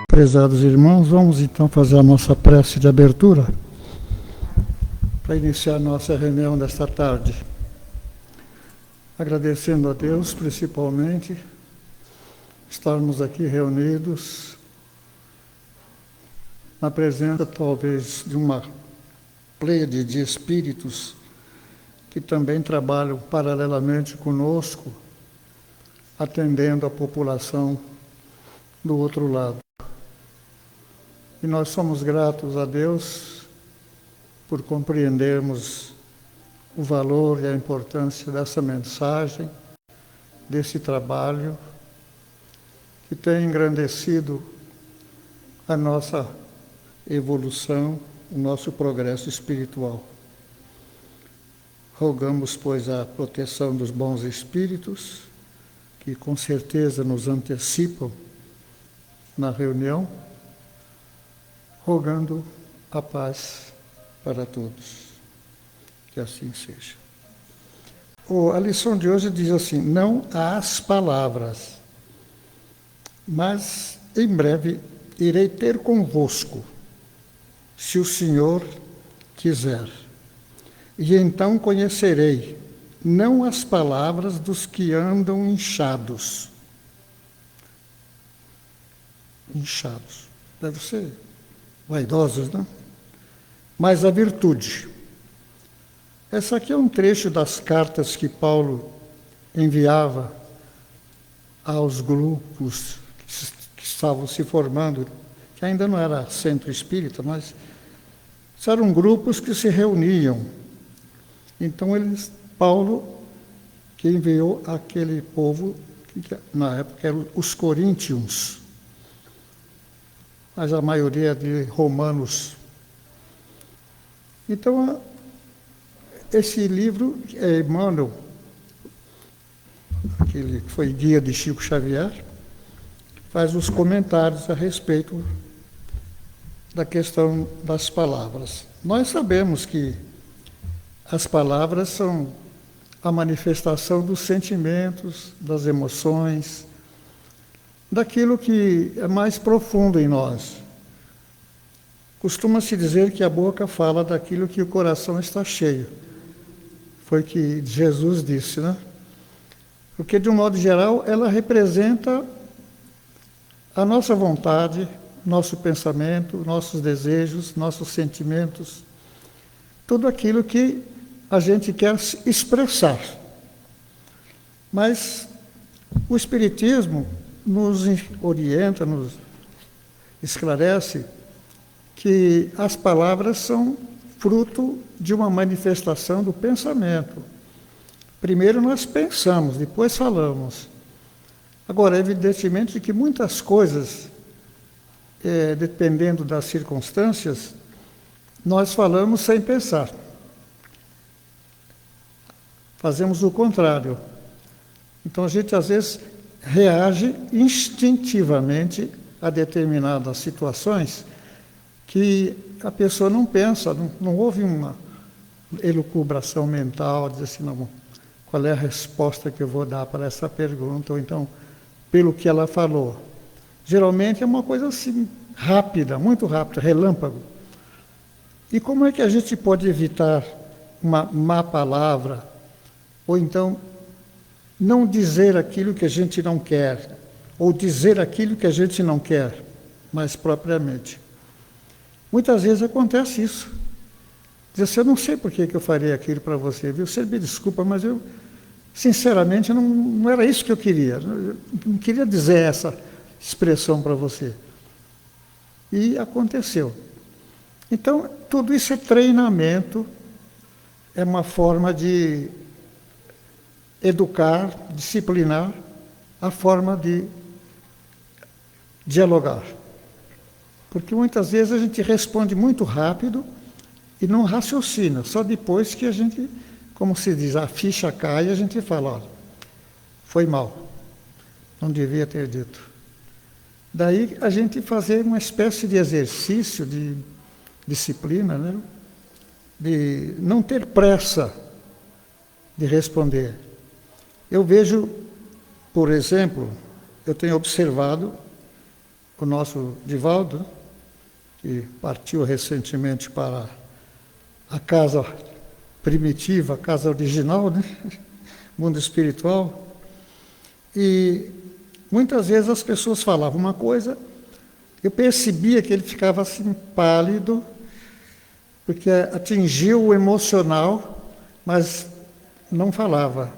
Prezados irmãos, vamos então fazer a nossa prece de abertura para iniciar a nossa reunião desta tarde. Agradecendo a Deus, principalmente, estarmos aqui reunidos na presença, talvez, de uma pleiade de espíritos que também trabalham paralelamente conosco, atendendo a população do outro lado. E nós somos gratos a Deus por compreendermos o valor e a importância dessa mensagem, desse trabalho, que tem engrandecido a nossa evolução, o nosso progresso espiritual. Rogamos, pois, a proteção dos bons espíritos, que com certeza nos antecipam na reunião, rogando a paz para todos. Que assim seja. A lição de hoje diz assim: não às palavras, mas em breve irei ter convosco, se o Senhor quiser. E então conhecerei, não as palavras dos que andam inchados. Inchados. Deve ser vaidosos, não? Mas a virtude. Essa aqui é um trecho das cartas que Paulo enviava aos grupos que estavam se formando, que ainda não era centro espírita, mas eram grupos que se reuniam. Então, Paulo, que enviou aquele povo, que na época eram os coríntios, mas a maioria de romanos. Então, esse livro é Emmanuel, aquele que foi guia de Chico Xavier, faz os comentários a respeito da questão das palavras. Nós sabemos que as palavras são a manifestação dos sentimentos, das emoções, daquilo que é mais profundo em nós. Costuma-se dizer que a boca fala daquilo que o coração está cheio. Foi o que Jesus disse, né? Porque, de um modo geral, ela representa a nossa vontade, nosso pensamento, nossos desejos, nossos sentimentos, tudo aquilo que a gente quer expressar. Mas o Espiritismo nos orienta, nos esclarece que as palavras são fruto de uma manifestação do pensamento. Primeiro nós pensamos, depois falamos. Agora, evidentemente que muitas coisas, dependendo das circunstâncias, nós falamos sem pensar. Fazemos o contrário. Então a gente às vezes reage instintivamente a determinadas situações que a pessoa não pensa, não houve uma elucubração mental, diz assim, não, qual é a resposta que eu vou dar para essa pergunta, ou então, pelo que ela falou. Geralmente é uma coisa assim, rápida, muito rápida, relâmpago. E como é que a gente pode evitar uma má palavra, ou então não dizer aquilo que a gente não quer, ou dizer aquilo que a gente não quer, mais propriamente? Muitas vezes acontece isso. Diz assim, eu não sei por que eu faria aquilo para você, viu? Você me desculpa, mas eu, sinceramente, não era isso que eu queria. Eu não queria dizer essa expressão para você. E aconteceu. Então, tudo isso é treinamento, é uma forma de educar, disciplinar a forma de dialogar. Porque muitas vezes a gente responde muito rápido e não raciocina, só depois que a gente, como se diz, a ficha cai e a gente fala, olha, foi mal, não devia ter dito. Daí a gente fazer uma espécie de exercício, de disciplina, né? De não ter pressa de responder. Eu vejo, por exemplo, eu tenho observado o nosso Divaldo, que partiu recentemente para a casa primitiva, a casa original, né? Mundo espiritual, e muitas vezes as pessoas falavam uma coisa, eu percebia que ele ficava assim pálido, porque atingiu o emocional, mas não falava.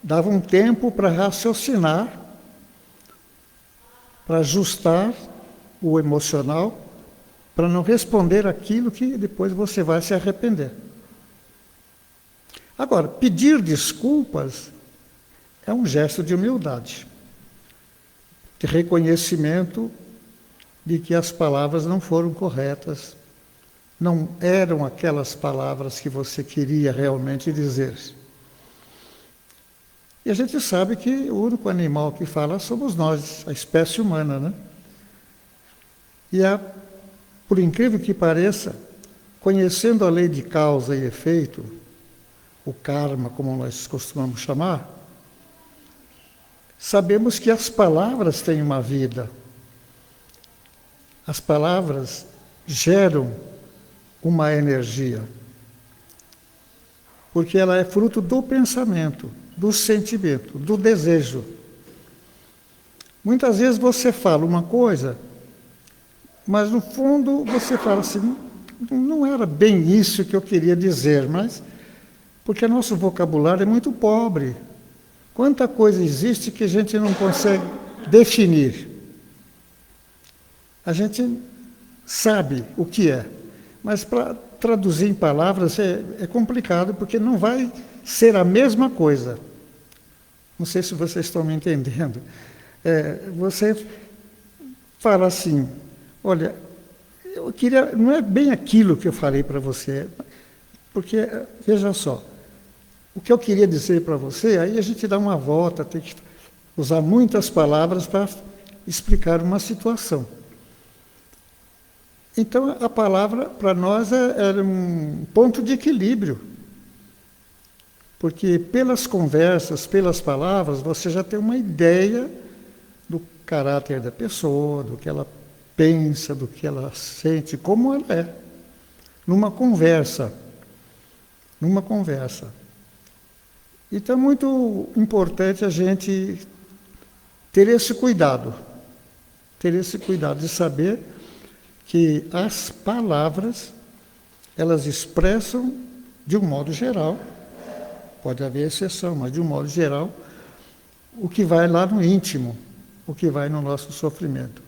Dava um tempo para raciocinar, para ajustar o emocional, para não responder aquilo que depois você vai se arrepender. Agora, pedir desculpas é um gesto de humildade, de reconhecimento de que as palavras não foram corretas, não eram aquelas palavras que você queria realmente dizer. E a gente sabe que o único animal que fala somos nós, a espécie humana, né? E por incrível que pareça, conhecendo a lei de causa e efeito, o karma, como nós costumamos chamar, sabemos que as palavras têm uma vida. As palavras geram uma energia, porque ela é fruto do pensamento, do sentimento, do desejo. Muitas vezes você fala uma coisa, mas no fundo você fala assim, não era bem isso que eu queria dizer, mas porque nosso vocabulário é muito pobre. Quanta coisa existe que a gente não consegue definir. A gente sabe o que é, mas para traduzir em palavras é complicado, porque não vai ser a mesma coisa. Não sei se vocês estão me entendendo. Você fala assim, olha, eu queria, não é bem aquilo que eu falei para você, porque, veja só, o que eu queria dizer para você, aí a gente dá uma volta, tem que usar muitas palavras para explicar uma situação. Então, a palavra, para nós, é um ponto de equilíbrio. Porque pelas conversas, pelas palavras, você já tem uma ideia do caráter da pessoa, do que ela pensa, do que ela sente, como ela é. Numa conversa. Numa conversa. Então é muito importante a gente ter esse cuidado de saber que as palavras, elas expressam, de um modo geral, pode haver exceção, mas de um modo geral, o que vai lá no íntimo, o que vai no nosso sofrimento.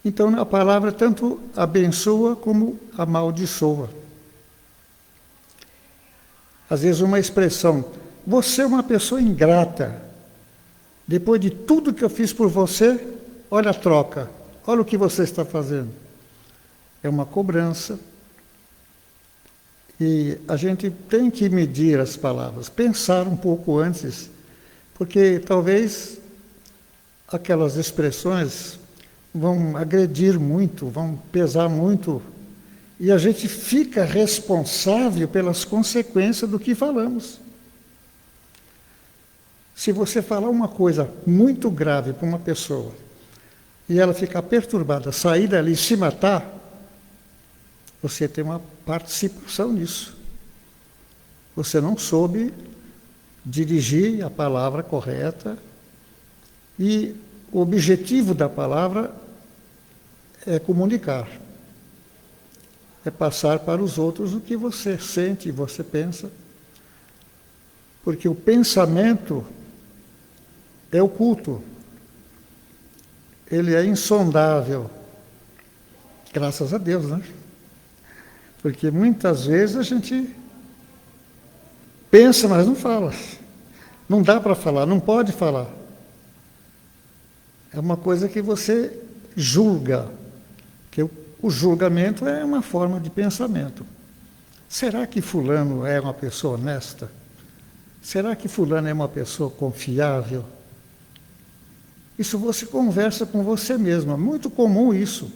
Então a palavra tanto abençoa como amaldiçoa. Às vezes uma expressão, você é uma pessoa ingrata, depois de tudo que eu fiz por você, olha a troca, olha o que você está fazendo. É uma cobrança. E a gente tem que medir as palavras, pensar um pouco antes, porque talvez aquelas expressões vão agredir muito, vão pesar muito, e a gente fica responsável pelas consequências do que falamos. Se você falar uma coisa muito grave para uma pessoa, e ela ficar perturbada, sair dali e se matar, você tem uma participação nisso. Você não soube dirigir a palavra correta, e o objetivo da palavra é comunicar. É passar para os outros o que você sente e você pensa. Porque o pensamento é oculto. Ele é insondável. Graças a Deus, né? Porque muitas vezes a gente pensa, mas não fala. Não dá para falar, não pode falar. É uma coisa que você julga. Que o julgamento é uma forma de pensamento. Será que fulano é uma pessoa honesta? Será que fulano é uma pessoa confiável? Isso você conversa com você mesmo. É muito comum isso.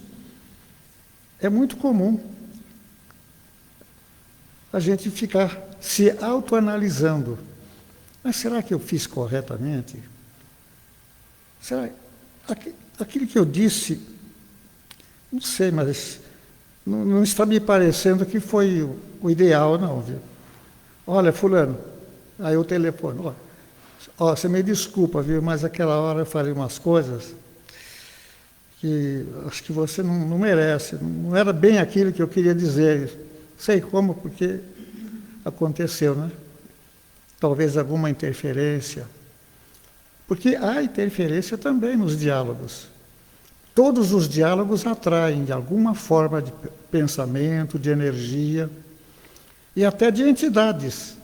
É muito comum a gente ficar se autoanalisando. Mas será que eu fiz corretamente? Será aquilo que eu disse, não sei, mas não está me parecendo que foi o ideal, não, viu? Olha, fulano, aí o telefone, ó, você me desculpa, viu, mas aquela hora eu falei umas coisas que acho que você não merece, não era bem aquilo que eu queria dizer. Sei como, porque aconteceu, né? Talvez alguma interferência. Porque há interferência também nos diálogos. Todos os diálogos atraem de alguma forma de pensamento, de energia e até de entidades.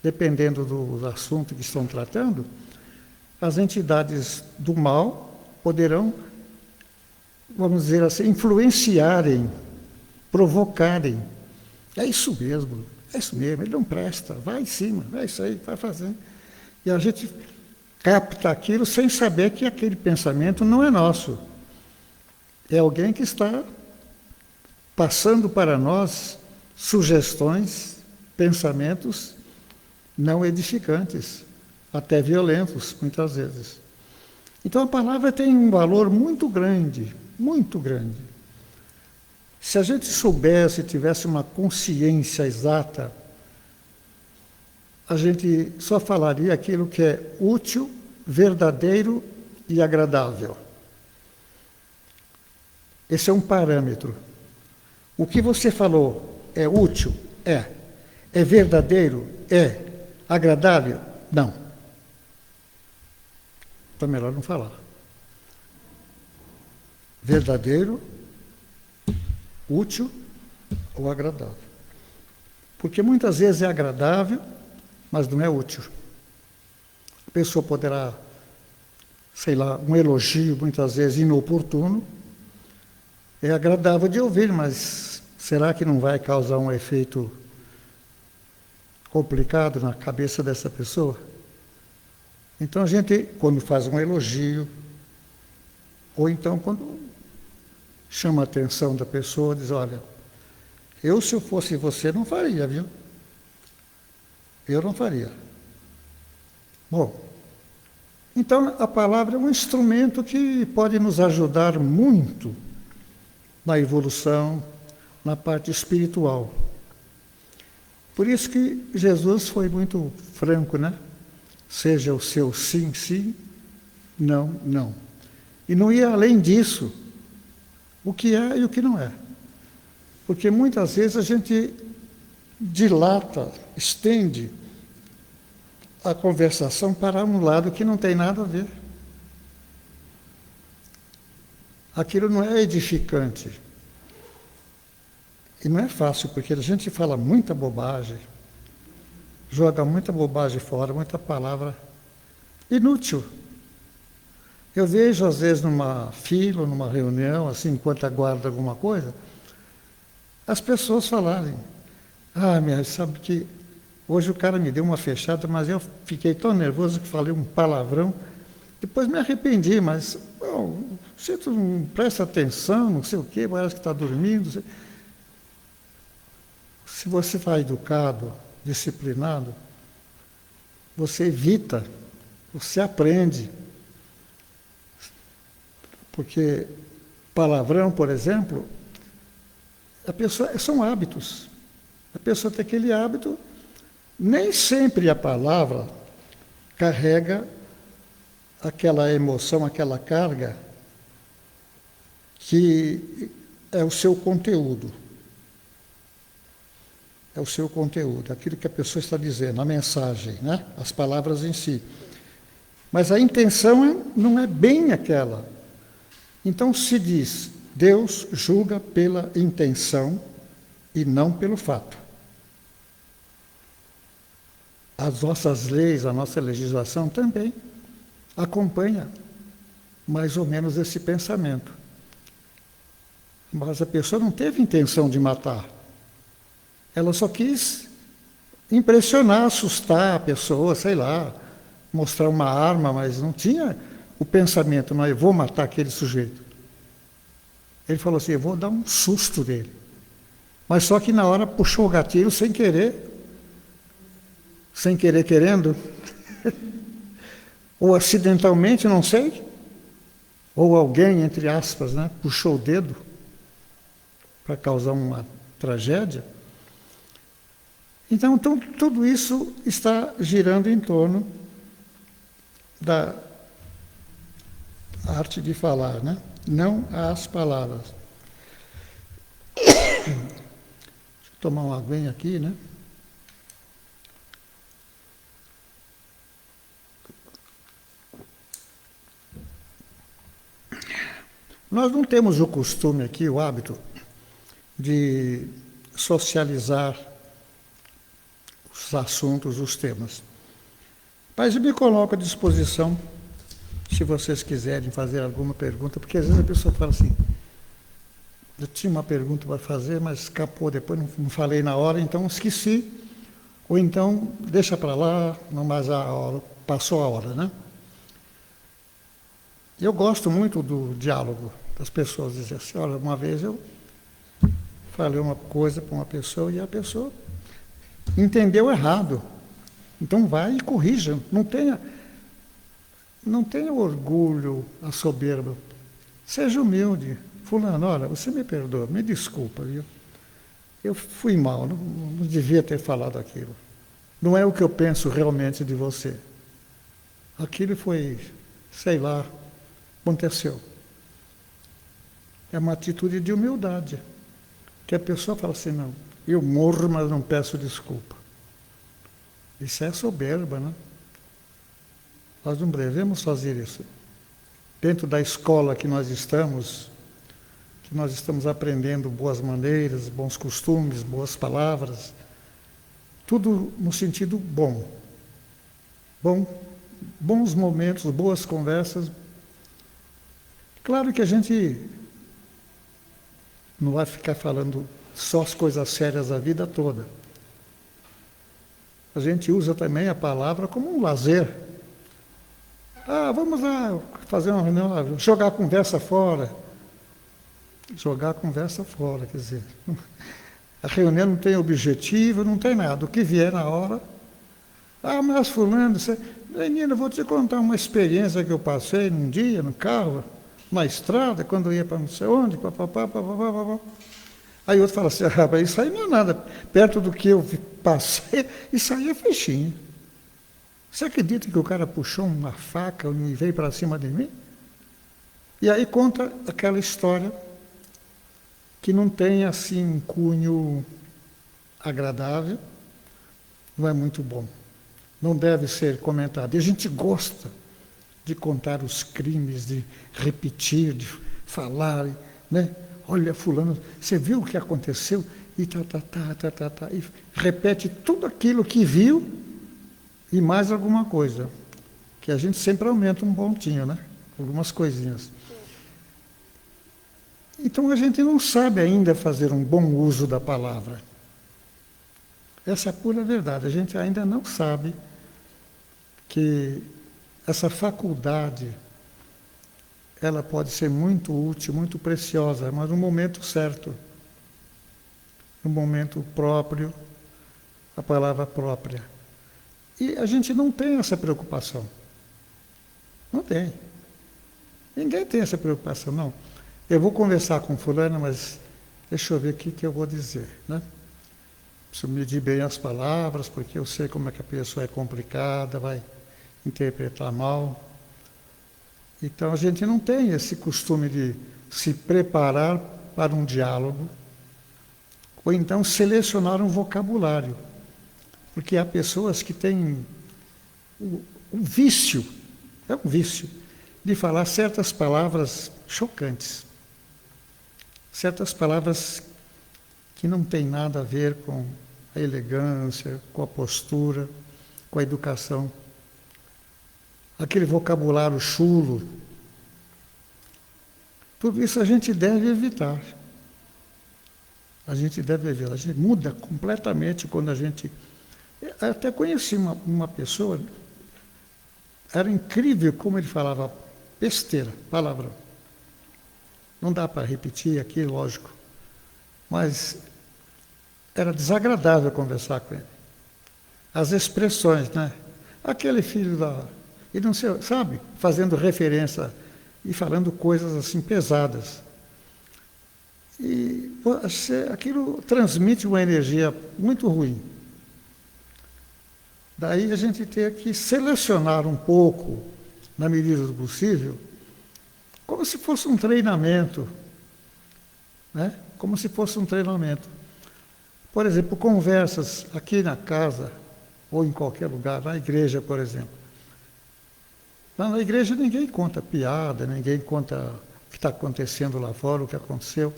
Dependendo do assunto que estão tratando, as entidades do mal poderão, vamos dizer assim, influenciarem, provocarem. É isso mesmo, ele não presta, vai em cima, vai isso aí, vai fazer. E a gente capta aquilo sem saber que aquele pensamento não é nosso. É alguém que está passando para nós sugestões, pensamentos não edificantes, até violentos, muitas vezes. Então a palavra tem um valor muito grande, muito grande. Se a gente soubesse, tivesse uma consciência exata, a gente só falaria aquilo que é útil, verdadeiro e agradável. Esse é um parâmetro. O que você falou é útil? É. É verdadeiro? É. Agradável? Não. Então é melhor não falar. Verdadeiro, útil ou agradável. Porque muitas vezes é agradável, mas não é útil. A pessoa poderá, sei lá, um elogio, muitas vezes inoportuno, é agradável de ouvir, mas será que não vai causar um efeito complicado na cabeça dessa pessoa? Então a gente, quando faz um elogio, ou então quando chama a atenção da pessoa, diz, olha, se eu fosse você, não faria, viu? Eu não faria. Bom, então a palavra é um instrumento que pode nos ajudar muito na evolução, na parte espiritual. Por isso que Jesus foi muito franco, né? Seja o seu sim, sim, não, não. E não ia além disso, o que é e o que não é. Porque muitas vezes a gente dilata, estende a conversação para um lado que não tem nada a ver. Aquilo não é edificante. E não é fácil, porque a gente fala muita bobagem, joga muita bobagem fora, muita palavra inútil. Eu vejo, às vezes, numa fila, numa reunião, assim, enquanto aguarda alguma coisa, as pessoas falarem, sabe que hoje o cara me deu uma fechada, mas eu fiquei tão nervoso que falei um palavrão, depois me arrependi, mas se tu não presta atenção, não sei o quê, parece que está dormindo. Se você está educado, disciplinado, você evita, você aprende. Porque palavrão, por exemplo, são hábitos. A pessoa tem aquele hábito, nem sempre a palavra carrega aquela emoção, aquela carga que é o seu conteúdo. É o seu conteúdo, aquilo que a pessoa está dizendo, a mensagem, né? As palavras em si. Mas a intenção não é bem aquela. Então se diz, Deus julga pela intenção e não pelo fato. As nossas leis, a nossa legislação também acompanha mais ou menos esse pensamento. Mas a pessoa não teve intenção de matar. Ela só quis impressionar, assustar a pessoa, sei lá, mostrar uma arma, mas não tinha o pensamento, não é, eu vou matar aquele sujeito. Ele falou assim, eu vou dar um susto nele. Mas só que na hora puxou o gatilho sem querer querendo, ou acidentalmente, não sei, ou alguém, entre aspas, né, puxou o dedo para causar uma tragédia. Então, tudo isso está girando em torno da arte de falar, né? Não às palavras. Deixa eu tomar uma aguinha aqui, né? Nós não temos o costume aqui, o hábito, de socializar os assuntos, os temas. Mas eu me coloco à disposição, se vocês quiserem fazer alguma pergunta, porque às vezes a pessoa fala assim, eu tinha uma pergunta para fazer, mas escapou, depois não falei na hora, então esqueci, ou então deixa para lá, não mais a hora, passou a hora, né? Eu gosto muito do diálogo, das pessoas dizerem assim, olha, uma vez eu falei uma coisa para uma pessoa e a pessoa entendeu errado. Então vai e corrija. Não tenha orgulho, a soberba. Seja humilde. Fulano, olha, você me perdoa, me desculpa, viu? Eu fui mal, não devia ter falado aquilo. Não é o que eu penso realmente de você. Aquilo foi, sei lá, aconteceu. É uma atitude de humildade. Que a pessoa fala assim, não, eu morro, mas não peço desculpa. Isso é soberba, né? Nós não devemos fazer isso. Dentro da escola que nós estamos aprendendo boas maneiras, bons costumes, boas palavras, tudo no sentido bom. Bons momentos, boas conversas. Claro que a gente não vai ficar falando só as coisas sérias da vida toda. A gente usa também a palavra como um lazer. Ah, vamos lá fazer uma reunião, jogar a conversa fora. Jogar a conversa fora, quer dizer. A reunião não tem objetivo, não tem nada. O que vier na hora. Ah, mas fulano, menina, vou te contar uma experiência que eu passei num dia, no carro, na estrada, quando eu ia para não sei onde, papapá. Aí outro fala assim, rapaz, isso aí não é nada. Perto do que eu passei, isso aí é fichinha. Você acredita que o cara puxou uma faca e veio para cima de mim? E aí conta aquela história que não tem assim um cunho agradável, não é muito bom. Não deve ser comentado. E a gente gosta de contar os crimes, de repetir, de falar, né? Olha, fulano, você viu o que aconteceu? E e repete tudo aquilo que viu e mais alguma coisa. Que a gente sempre aumenta um pontinho, né? Algumas coisinhas. Então a gente não sabe ainda fazer um bom uso da palavra. Essa é a pura verdade. A gente ainda não sabe que essa faculdade ela pode ser muito útil, muito preciosa, mas no momento certo, no momento próprio, a palavra própria. E a gente não tem essa preocupação. Não tem. Ninguém tem essa preocupação, não. Eu vou conversar com fulano, mas deixa eu ver o que eu vou dizer, né? Preciso medir bem as palavras, porque eu sei como é que a pessoa é complicada, vai interpretar mal. Então a gente não tem esse costume de se preparar para um diálogo, ou então selecionar um vocabulário. Porque há pessoas que têm o vício, é um vício, de falar certas palavras chocantes. Certas palavras que não têm nada a ver com a elegância, com a postura, com a educação. Aquele vocabulário chulo. Tudo isso a gente deve evitar. A gente deve evitar. A gente muda completamente quando a gente... Eu até conheci uma pessoa, era incrível como ele falava besteira, palavrão. Não dá para repetir aqui, lógico, mas era desagradável conversar com ele. As expressões, né? Aquele filho da... E não sei, sabe? Fazendo referência e falando coisas assim pesadas. E aquilo transmite uma energia muito ruim. Daí a gente tem que selecionar um pouco, na medida do possível, como se fosse um treinamento, né? Como se fosse um treinamento. Por exemplo, conversas aqui na casa, ou em qualquer lugar, na igreja, por exemplo. Lá na igreja ninguém conta piada, ninguém conta o que está acontecendo lá fora, o que aconteceu.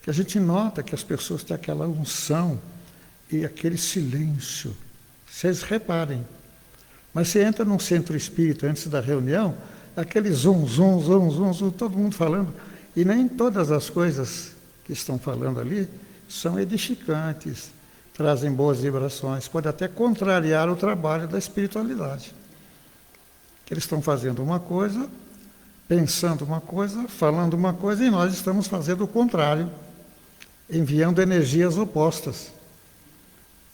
Que a gente nota que as pessoas têm aquela unção e aquele silêncio. Vocês reparem. Mas você entra num centro espírita antes da reunião, aquele zum, zum, zum, zum, zum, todo mundo falando, e nem todas as coisas que estão falando ali são edificantes, trazem boas vibrações, pode até contrariar o trabalho da espiritualidade. Que eles estão fazendo uma coisa, pensando uma coisa, falando uma coisa, e nós estamos fazendo o contrário, enviando energias opostas,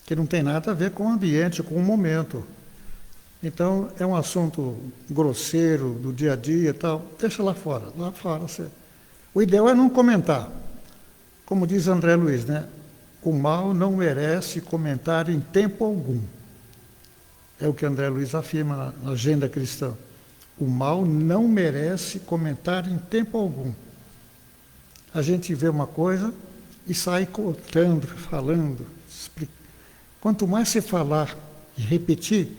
que não tem nada a ver com o ambiente, com o momento. Então, é um assunto grosseiro, do dia a dia e tal, deixa lá fora. Lá fora o ideal é não comentar. Como diz André Luiz, né? O mal não merece comentário em tempo algum. É o que André Luiz afirma na agenda cristã. O mal não merece comentário em tempo algum. A gente vê uma coisa e sai contando, falando, explicando. Quanto mais se falar e repetir,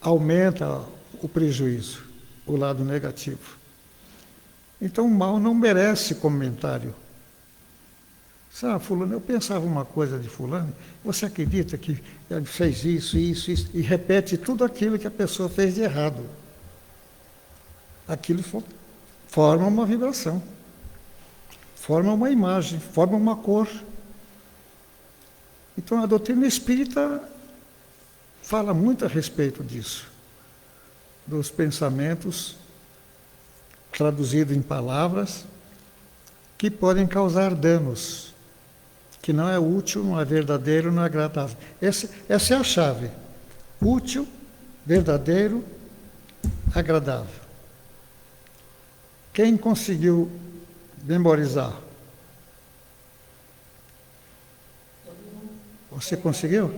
aumenta o prejuízo, o lado negativo. Então o mal não merece comentário. Sabe, fulano, eu pensava uma coisa de fulano, você acredita que ele fez isso, isso, isso, e repete tudo aquilo que a pessoa fez de errado. Aquilo forma uma vibração, forma uma imagem, forma uma cor. Então a doutrina espírita fala muito a respeito disso, dos pensamentos traduzidos em palavras que podem causar danos, que não é útil, não é verdadeiro, não é agradável. Essa é a chave. Útil, verdadeiro, agradável. Quem conseguiu memorizar? Você conseguiu?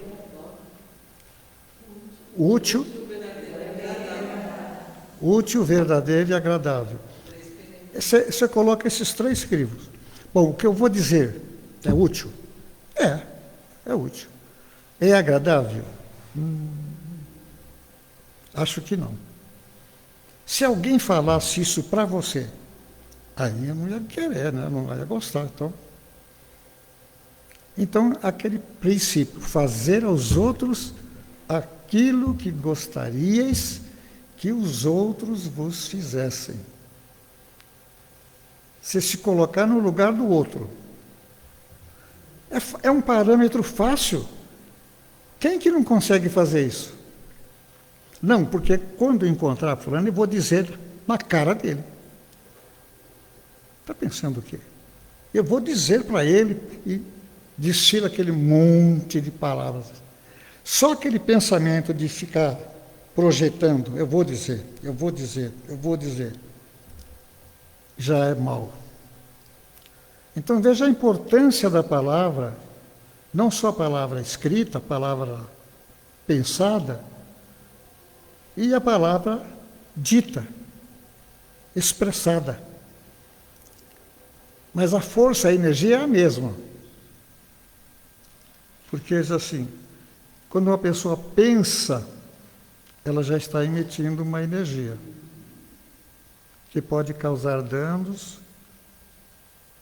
Útil, verdadeiro e agradável. Você coloca esses três crivos. Bom, o que eu vou dizer é útil? É útil. É agradável? Acho que não. Se alguém falasse isso para você, aí eu não ia querer, né? Não ia gostar. Então, aquele princípio, fazer aos outros aquilo que gostaríeis que os outros vos fizessem. Você se colocar no lugar do outro. É um parâmetro fácil. Quem que não consegue fazer isso? Não, porque quando eu encontrar fulano, eu vou dizer na cara dele. Está pensando o quê? Eu vou dizer para ele e destila aquele monte de palavras. Só aquele pensamento de ficar projetando, eu vou dizer, já é mal. Então veja a importância da palavra, não só a palavra escrita, a palavra pensada, e a palavra dita, expressada. Mas a força, a energia é a mesma. Porque é assim, quando uma pessoa pensa, ela já está emitindo uma energia que pode causar danos,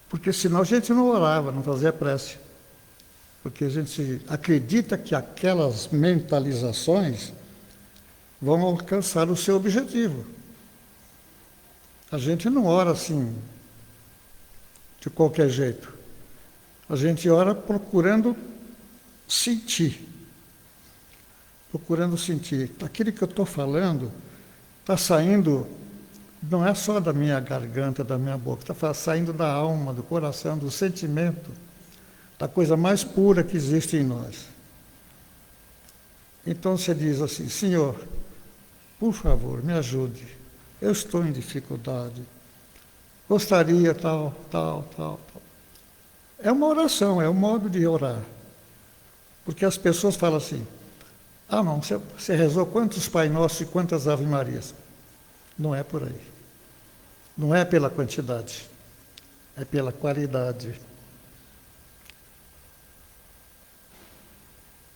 porque senão a gente não orava, não fazia prece. Porque a gente acredita que aquelas mentalizações vão alcançar o seu objetivo. A gente não ora assim, de qualquer jeito. A gente ora procurando sentir. Procurando sentir. Aquilo que eu estou falando está saindo não é só da minha garganta, da minha boca, está saindo da alma, do coração, do sentimento, da coisa mais pura que existe em nós. Então você diz assim: Senhor, por favor, me ajude, eu estou em dificuldade, gostaria tal, tal, tal, tal. É uma oração, é um modo de orar. Porque as pessoas falam assim: ah, não, você rezou quantos Pai Nosso e quantas Ave Marias? Não é por aí. Não é pela quantidade, é pela qualidade.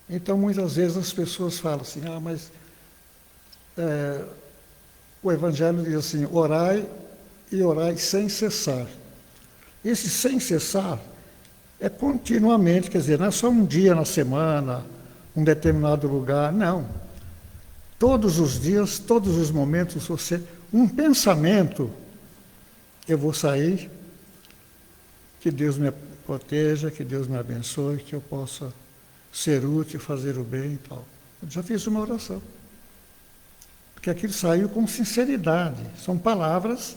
Então, muitas vezes as pessoas falam assim: ah, mas o Evangelho diz assim: orai e orai sem cessar. Esse sem cessar é continuamente, quer dizer, não é só um dia na semana, um determinado lugar, não. Todos os dias, todos os momentos, um pensamento, eu vou sair, que Deus me proteja, que Deus me abençoe, que eu possa ser útil, fazer o bem e tal. Eu já fiz uma oração. Porque aquilo saiu com sinceridade. São palavras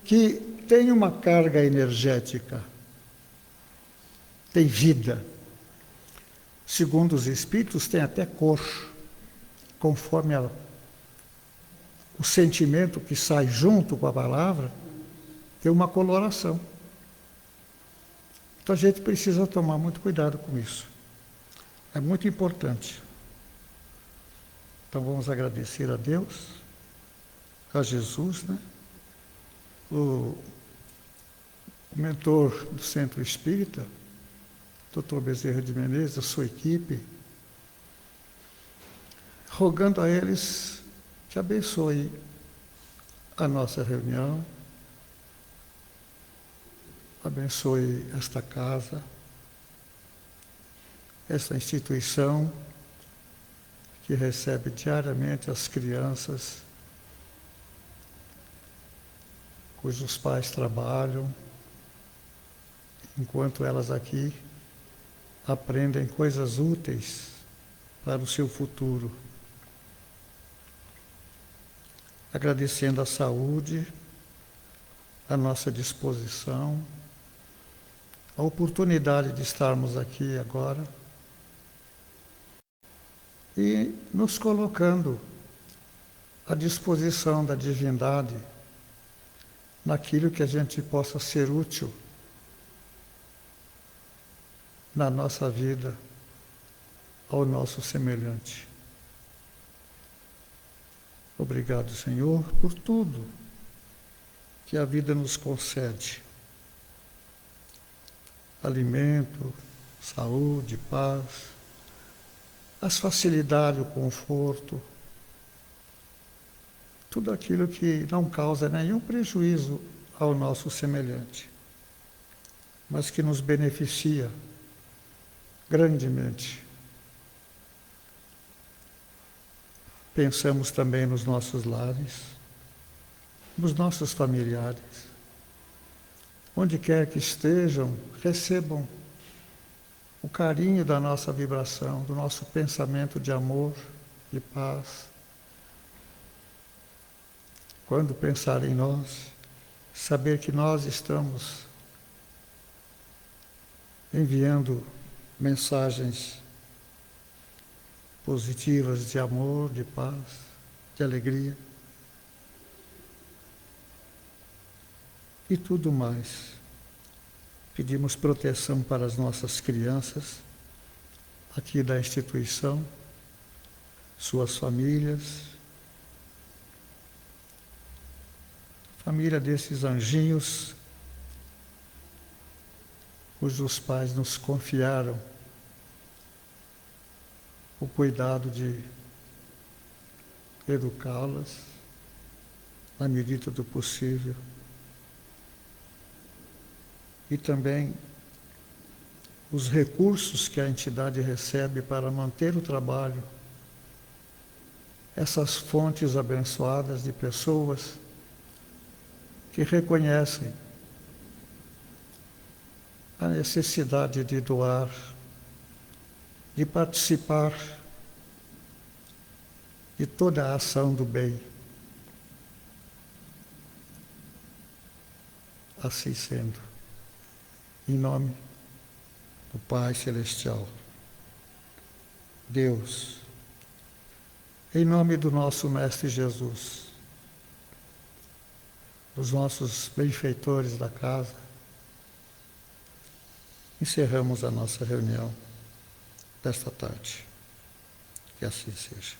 que têm uma carga energética, tem vida. Segundo os Espíritos, tem até cor, conforme o sentimento que sai junto com a palavra, tem uma coloração. Então a gente precisa tomar muito cuidado com isso. É muito importante. Então vamos agradecer a Deus, a Jesus, né? O mentor do Centro Espírita, Dr. Bezerra de Menezes, a sua equipe, rogando a eles que abençoe a nossa reunião, abençoe esta casa, esta instituição que recebe diariamente as crianças cujos pais trabalham, enquanto elas aqui aprendem coisas úteis para o seu futuro. Agradecendo a saúde, a nossa disposição, a oportunidade de estarmos aqui agora e nos colocando à disposição da divindade naquilo que a gente possa ser útil na nossa vida ao nosso semelhante. Obrigado, Senhor, por tudo que a vida nos concede. Alimento, saúde, paz, as facilidades, o conforto, tudo aquilo que não causa nenhum prejuízo ao nosso semelhante, mas que nos beneficia grandemente. Pensamos também nos nossos lares, nos nossos familiares. Onde quer que estejam, recebam o carinho da nossa vibração, do nosso pensamento de amor, de paz. Quando pensar em nós, saber que nós estamos enviando mensagens positivas de amor, de paz, de alegria e tudo mais. Pedimos proteção para as nossas crianças aqui da instituição, suas famílias, família desses anjinhos cujos pais nos confiaram o cuidado de educá-las na medida do possível. E também os recursos que a entidade recebe para manter o trabalho, essas fontes abençoadas de pessoas que reconhecem a necessidade de doar, de participar de toda a ação do bem. assim sendo. Em nome do Pai Celestial, Deus, em nome do nosso Mestre Jesus, dos nossos benfeitores da casa, encerramos a nossa reunião desta tarde. Que assim seja.